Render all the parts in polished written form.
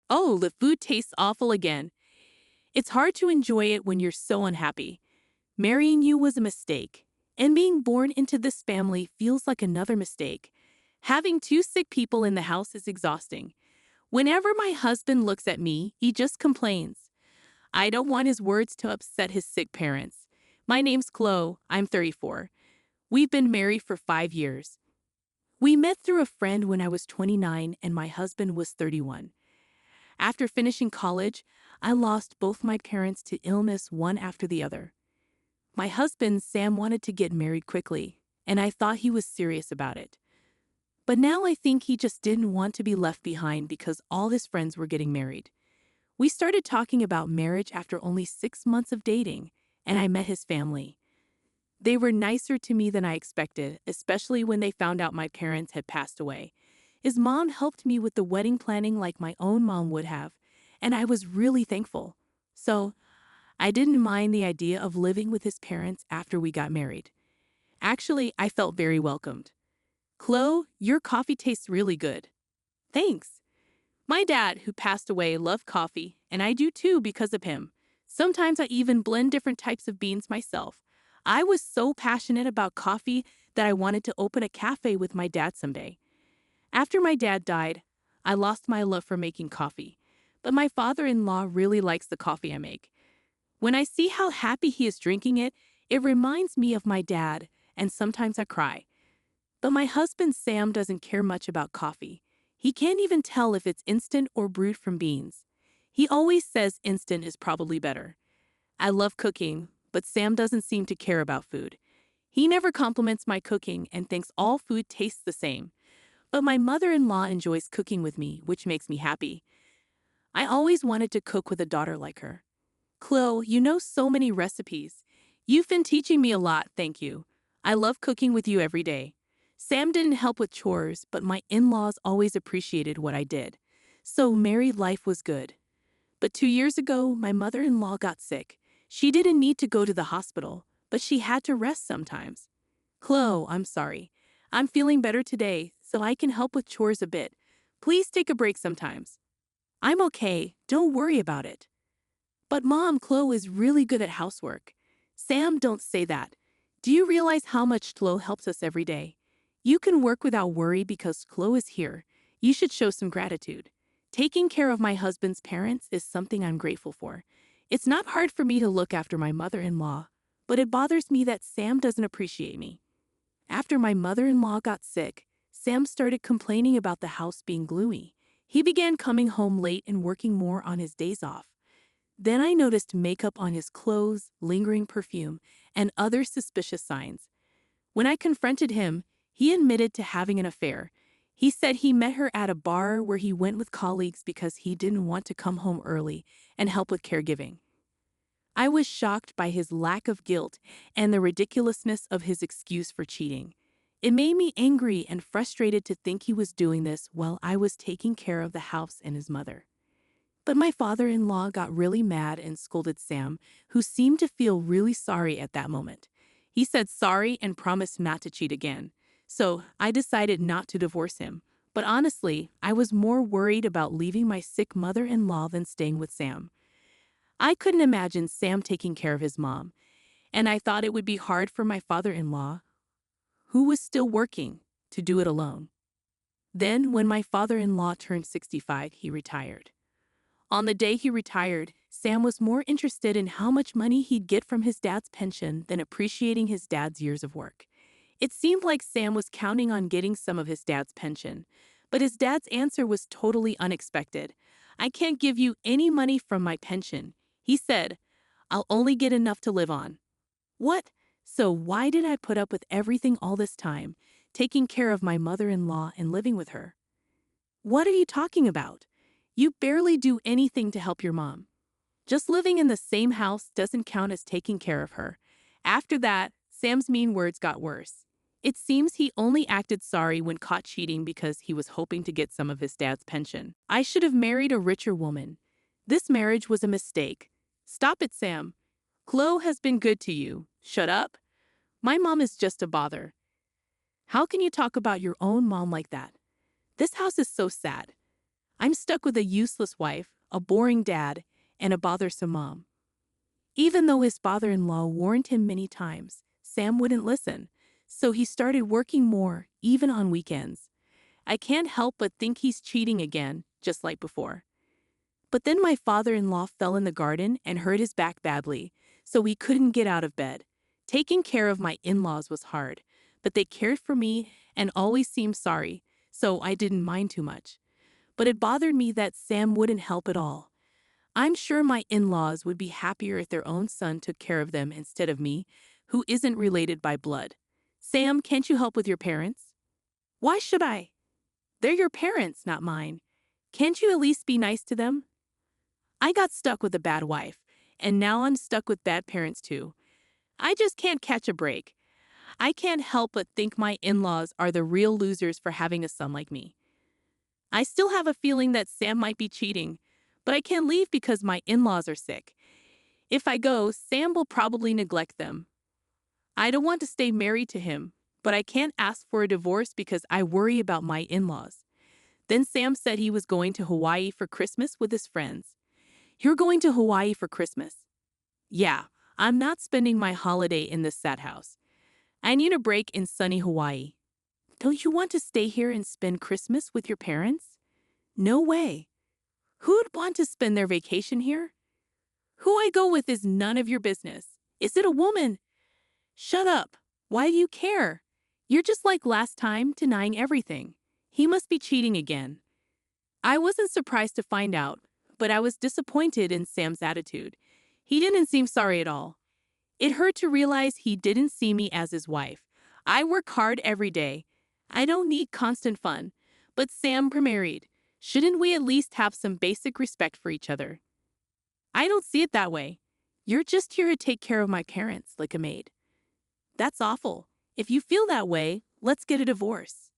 Oh, the food tastes awful again. It's hard to enjoy it when you're so unhappy. Marrying you was a mistake, and being born into this family feels like another mistake. Having two sick people in the house is exhausting. Whenever my husband looks at me, he just complains. I don't want his words to upset his sick parents. My name's Chloe. I'm 34. We've been married for 5 years. We met through a friend when I was 29 and my husband was 31. After finishing college, I lost both my parents to illness one after the other. My husband, Sam, wanted to get married quickly, and I thought he was serious about it. But now I think he just didn't want to be left behind because all his friends were getting married. We started talking about marriage after only 6 months of dating, and I met his family. They were nicer to me than I expected, especially when they found out my parents had passed away. His mom helped me with the wedding planning like my own mom would have, and I was really thankful. So, I didn't mind the idea of living with his parents after we got married. Actually, I felt very welcomed. Chloe, your coffee tastes really good. Thanks. My dad, who passed away, loved coffee, and I do too because of him. Sometimes I even blend different types of beans myself. I was so passionate about coffee that I wanted to open a cafe with my dad someday. After my dad died, I lost my love for making coffee, but my father-in-law really likes the coffee I make. When I see how happy he is drinking it, it reminds me of my dad, and sometimes I cry. But my husband Sam doesn't care much about coffee. He can't even tell if it's instant or brewed from beans. He always says instant is probably better. I love cooking, but Sam doesn't seem to care about food. He never compliments my cooking and thinks all food tastes the same. But my mother-in-law enjoys cooking with me, which makes me happy. I always wanted to cook with a daughter like her. Chloe, you know so many recipes. You've been teaching me a lot, thank you. I love cooking with you every day. Sam didn't help with chores, but my in-laws always appreciated what I did. So married life was good. But 2 years ago, my mother-in-law got sick. She didn't need to go to the hospital, but she had to rest sometimes. Chloe, I'm sorry. I'm feeling better today, so I can help with chores a bit. Please take a break sometimes. I'm okay, don't worry about it. But Mom, Chloe is really good at housework. Sam, don't say that. Do you realize how much Chloe helps us every day? You can work without worry because Chloe is here. You should show some gratitude. Taking care of my husband's parents is something I'm grateful for. It's not hard for me to look after my mother-in-law, but it bothers me that Sam doesn't appreciate me. After my mother-in-law got sick, Sam started complaining about the house being gloomy. He began coming home late and working more on his days off. Then I noticed makeup on his clothes, lingering perfume, and other suspicious signs. When I confronted him, he admitted to having an affair. He said he met her at a bar where he went with colleagues because he didn't want to come home early and help with caregiving. I was shocked by his lack of guilt and the ridiculousness of his excuse for cheating. It made me angry and frustrated to think he was doing this while I was taking care of the house and his mother. But my father-in-law got really mad and scolded Sam, who seemed to feel really sorry at that moment. He said sorry and promised not to cheat again. So I decided not to divorce him. But honestly, I was more worried about leaving my sick mother-in-law than staying with Sam. I couldn't imagine Sam taking care of his mom, and I thought it would be hard for my father-in-law, who was still working, to do it alone. Then, when my father-in-law turned 65, he retired. On the day he retired, Sam was more interested in how much money he'd get from his dad's pension than appreciating his dad's years of work. It seemed like Sam was counting on getting some of his dad's pension, but his dad's answer was totally unexpected. I can't give you any money from my pension. He said, I'll only get enough to live on. What? So why did I put up with everything all this time, taking care of my mother-in-law and living with her? What are you talking about? You barely do anything to help your mom. Just living in the same house doesn't count as taking care of her. After that, Sam's mean words got worse. It seems he only acted sorry when caught cheating because he was hoping to get some of his dad's pension. I should have married a richer woman. This marriage was a mistake. Stop it, Sam. Chloe has been good to you. Shut up. My mom is just a bother. How can you talk about your own mom like that? This house is so sad. I'm stuck with a useless wife, a boring dad, and a bothersome mom. Even though his father-in-law warned him many times, Sam wouldn't listen, so he started working more, even on weekends. I can't help but think he's cheating again, just like before. But then my father-in-law fell in the garden and hurt his back badly, so he couldn't get out of bed. Taking care of my in-laws was hard, but they cared for me and always seemed sorry, so I didn't mind too much. But it bothered me that Sam wouldn't help at all. I'm sure my in-laws would be happier if their own son took care of them instead of me, who isn't related by blood. Sam, can't you help with your parents? Why should I? They're your parents, not mine. Can't you at least be nice to them? I got stuck with a bad wife, and now I'm stuck with bad parents too. I just can't catch a break. I can't help but think my in-laws are the real losers for having a son like me. I still have a feeling that Sam might be cheating, but I can't leave because my in-laws are sick. If I go, Sam will probably neglect them. I don't want to stay married to him, but I can't ask for a divorce because I worry about my in-laws. Then Sam said he was going to Hawaii for Christmas with his friends. You're going to Hawaii for Christmas? Yeah, I'm not spending my holiday in this sad house. I need a break in sunny Hawaii. Don't you want to stay here and spend Christmas with your parents? No way. Who'd want to spend their vacation here? Who I go with is none of your business. Is it a woman? Shut up. Why do you care? You're just like last time, denying everything. He must be cheating again. I wasn't surprised to find out, but I was disappointed in Sam's attitude. He didn't seem sorry at all. It hurt to realize he didn't see me as his wife. I work hard every day. I don't need constant fun. But Sam, we're married. Shouldn't we at least have some basic respect for each other? I don't see it that way. You're just here to take care of my parents, like a maid. That's awful. If you feel that way, let's get a divorce.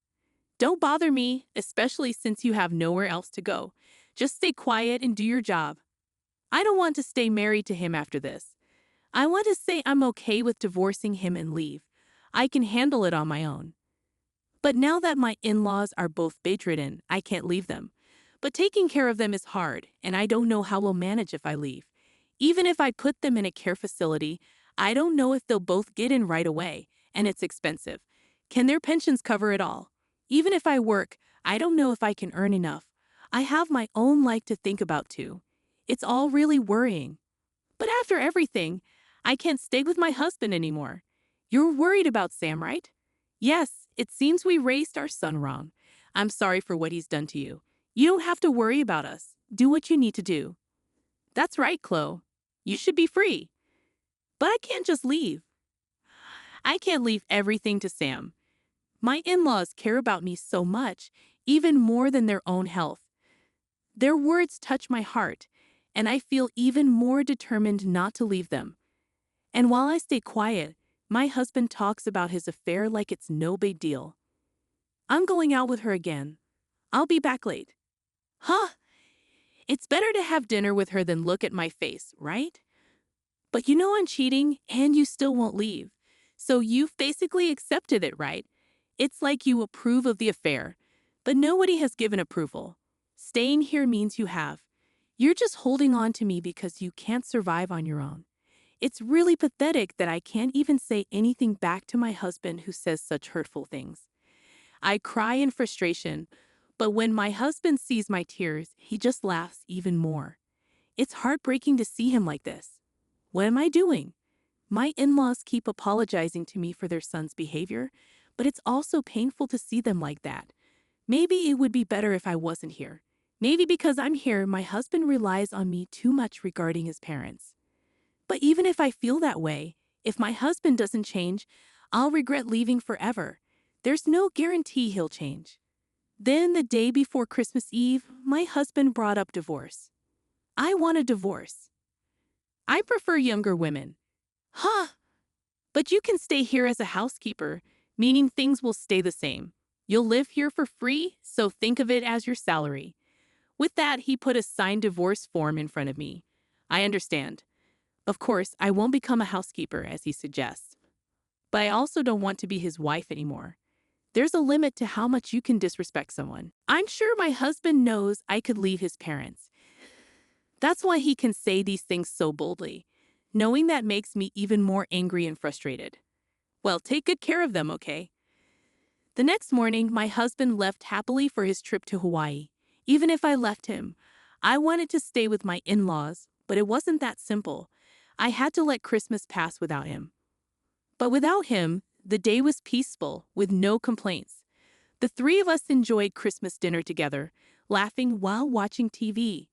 Don't bother me, especially since you have nowhere else to go. Just stay quiet and do your job. I don't want to stay married to him after this. I want to say I'm okay with divorcing him and leave. I can handle it on my own. But now that my in-laws are both bedridden, I can't leave them. But taking care of them is hard, and I don't know how we'll manage if I leave. Even if I put them in a care facility, I don't know if they'll both get in right away, and it's expensive. Can their pensions cover it all? Even if I work, I don't know if I can earn enough. I have my own life to think about too. It's all really worrying. But after everything, I can't stay with my husband anymore. You're worried about Sam, right? Yes, it seems we raised our son wrong. I'm sorry for what he's done to you. You don't have to worry about us. Do what you need to do. That's right, Chloe. You should be free. But I can't just leave. I can't leave everything to Sam. My in-laws care about me so much, even more than their own health. Their words touch my heart, and I feel even more determined not to leave them. And while I stay quiet, my husband talks about his affair like it's no big deal. I'm going out with her again. I'll be back late. Huh? It's better to have dinner with her than look at my face, right? But you know I'm cheating, and you still won't leave. So you've basically accepted it, right? It's like you approve of the affair, but nobody has given approval. Staying here means you have. You're just holding on to me because you can't survive on your own. It's really pathetic that I can't even say anything back to my husband who says such hurtful things. I cry in frustration, but when my husband sees my tears, he just laughs even more. It's heartbreaking to see him like this. What am I doing? My in-laws keep apologizing to me for their son's behavior, but it's also painful to see them like that. Maybe it would be better if I wasn't here. Maybe because I'm here, my husband relies on me too much regarding his parents. But even if I feel that way, if my husband doesn't change, I'll regret leaving forever. There's no guarantee he'll change. Then, the day before Christmas Eve, my husband brought up divorce. I want a divorce. I prefer younger women. Huh? But you can stay here as a housekeeper, meaning things will stay the same. You'll live here for free, so think of it as your salary. With that, he put a signed divorce form in front of me. I understand. Of course, I won't become a housekeeper, as he suggests. But I also don't want to be his wife anymore. There's a limit to how much you can disrespect someone. I'm sure my husband knows I could leave his parents. That's why he can say these things so boldly. Knowing that makes me even more angry and frustrated. Well, take good care of them, okay? The next morning, my husband left happily for his trip to Hawaii. Even if I left him, I wanted to stay with my in-laws, but it wasn't that simple. I had to let Christmas pass without him. But without him, the day was peaceful, with no complaints. The three of us enjoyed Christmas dinner together, laughing while watching TV.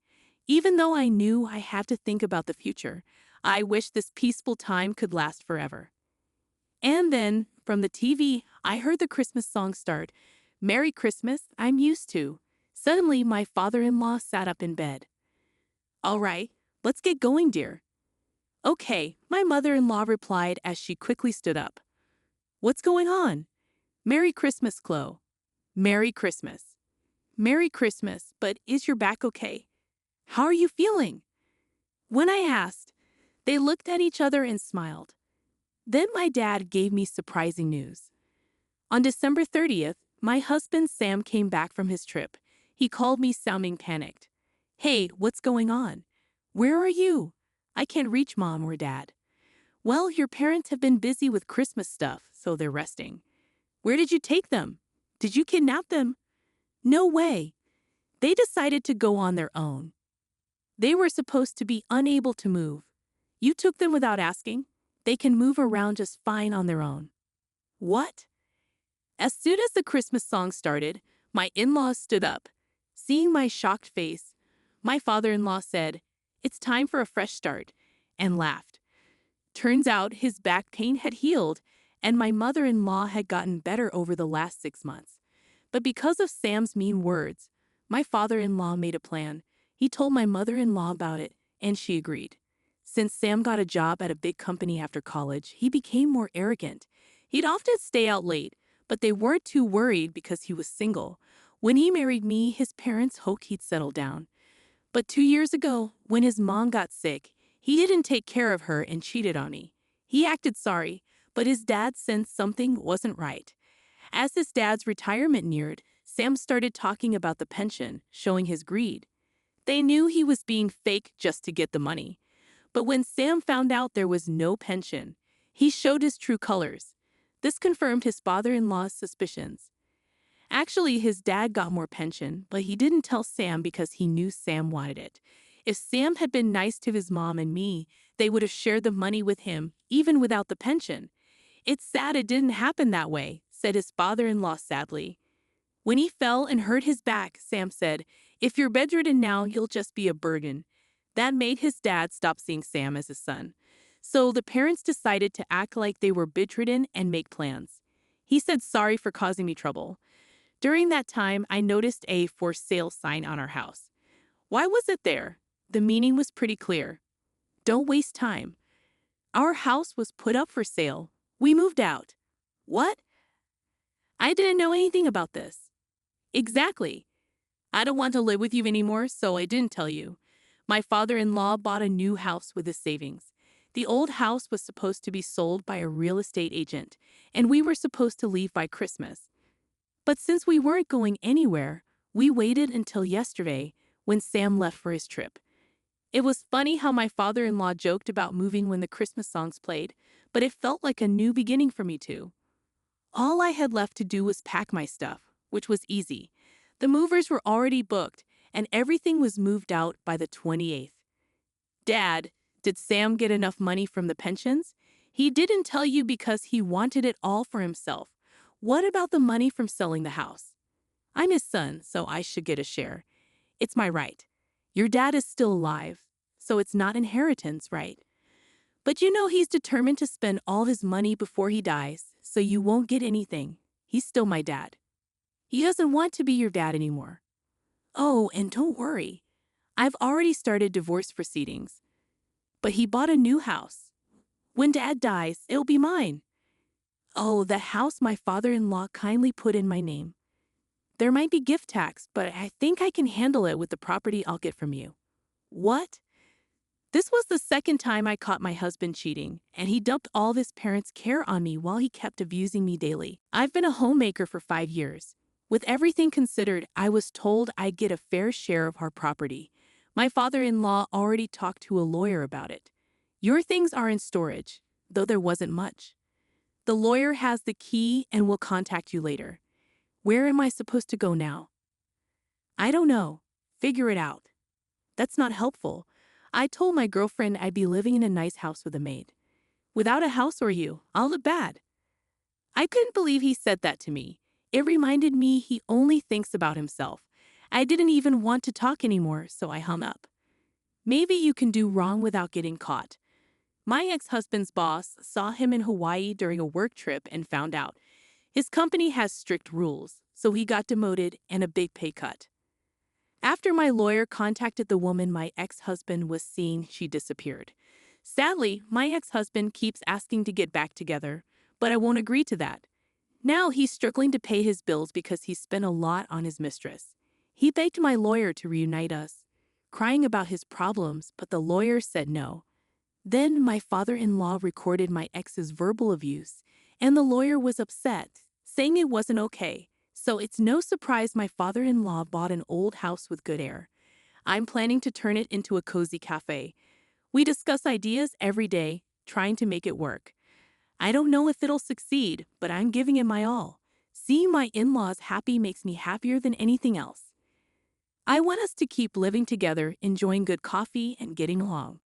Even though I knew I had to think about the future, I wished this peaceful time could last forever. And then, from the TV, I heard the Christmas song start. Merry Christmas, I'm used to. Suddenly, my father-in-law sat up in bed. All right, let's get going, dear. Okay, my mother-in-law replied as she quickly stood up. What's going on? Merry Christmas, Chloe. Merry Christmas. Merry Christmas, but is your back okay? How are you feeling? When I asked, they looked at each other and smiled. Then my dad gave me surprising news. On December 30th, my husband Sam came back from his trip. He called me sounding panicked. Hey, what's going on? Where are you? I can't reach Mom or Dad. Well, your parents have been busy with Christmas stuff, so they're resting. Where did you take them? Did you kidnap them? No way. They decided to go on their own. They were supposed to be unable to move. You took them without asking? They can move around just fine on their own. What? As soon as the Christmas song started, my in-laws stood up. Seeing my shocked face, my father-in-law said, "It's time for a fresh start," and laughed. Turns out his back pain had healed, and my mother-in-law had gotten better over the last 6 months. But because of Sam's mean words, my father-in-law made a plan. He told my mother-in-law about it, and she agreed. Since Sam got a job at a big company after college, he became more arrogant. He'd often stay out late, but they weren't too worried because he was single. When he married me, his parents hoped he'd settle down. But 2 years ago, when his mom got sick, he didn't take care of her and cheated on me. He acted sorry, but his dad sensed something wasn't right. As his dad's retirement neared, Sam started talking about the pension, showing his greed. They knew he was being fake just to get the money. But when Sam found out there was no pension, he showed his true colors. This confirmed his father-in-law's suspicions. Actually, his dad got more pension, but he didn't tell Sam because he knew Sam wanted it. If Sam had been nice to his mom and me, they would have shared the money with him, even without the pension. It's sad it didn't happen that way, said his father-in-law sadly. When he fell and hurt his back, Sam said, "If you're bedridden now, you'll just be a burden." That made his dad stop seeing Sam as his son. So the parents decided to act like they were bedridden and make plans. He said sorry for causing me trouble. During that time, I noticed a for sale sign on our house. Why was it there? The meaning was pretty clear. Don't waste time. Our house was put up for sale. We moved out. What? I didn't know anything about this. Exactly. I don't want to live with you anymore, so I didn't tell you. My father-in-law bought a new house with his savings. The old house was supposed to be sold by a real estate agent, and we were supposed to leave by Christmas. But since we weren't going anywhere, we waited until yesterday when Sam left for his trip. It was funny how my father-in-law joked about moving when the Christmas songs played, but it felt like a new beginning for me too. All I had left to do was pack my stuff, which was easy. The movers were already booked, and everything was moved out by the 28th. Dad, did Sam get enough money from the pensions? He didn't tell you because he wanted it all for himself. What about the money from selling the house? I'm his son, so I should get a share. It's my right. Your dad is still alive, so it's not inheritance, right? But you know he's determined to spend all his money before he dies, so you won't get anything. He's still my dad. He doesn't want to be your dad anymore. Oh, and don't worry. I've already started divorce proceedings. But he bought a new house. When Dad dies, it'll be mine. Oh, the house my father-in-law kindly put in my name. There might be gift tax, but I think I can handle it with the property I'll get from you. What? This was the second time I caught my husband cheating, and he dumped all of his parents' care on me while he kept abusing me daily. I've been a homemaker for 5 years. With everything considered, I was told I'd get a fair share of our property. My father-in-law already talked to a lawyer about it. Your things are in storage, though there wasn't much. The lawyer has the key and will contact you later. Where am I supposed to go now? I don't know. Figure it out. That's not helpful. I told my girlfriend I'd be living in a nice house with a maid. Without a house or you, I'll look bad. I couldn't believe he said that to me. It reminded me he only thinks about himself. I didn't even want to talk anymore, so I hung up. Maybe you can do wrong without getting caught. My ex-husband's boss saw him in Hawaii during a work trip and found out. His company has strict rules, so he got demoted and a big pay cut. After my lawyer contacted the woman my ex-husband was seeing, she disappeared. Sadly, my ex-husband keeps asking to get back together, but I won't agree to that. Now he's struggling to pay his bills because he spent a lot on his mistress. He begged my lawyer to reunite us, crying about his problems, but the lawyer said no. Then my father-in-law recorded my ex's verbal abuse, and the lawyer was upset, saying it wasn't okay. So it's no surprise my father-in-law bought an old house with good air. I'm planning to turn it into a cozy cafe. We discuss ideas every day, trying to make it work. I don't know if it'll succeed, but I'm giving it my all. Seeing my in-laws happy makes me happier than anything else. I want us to keep living together, enjoying good coffee and getting along.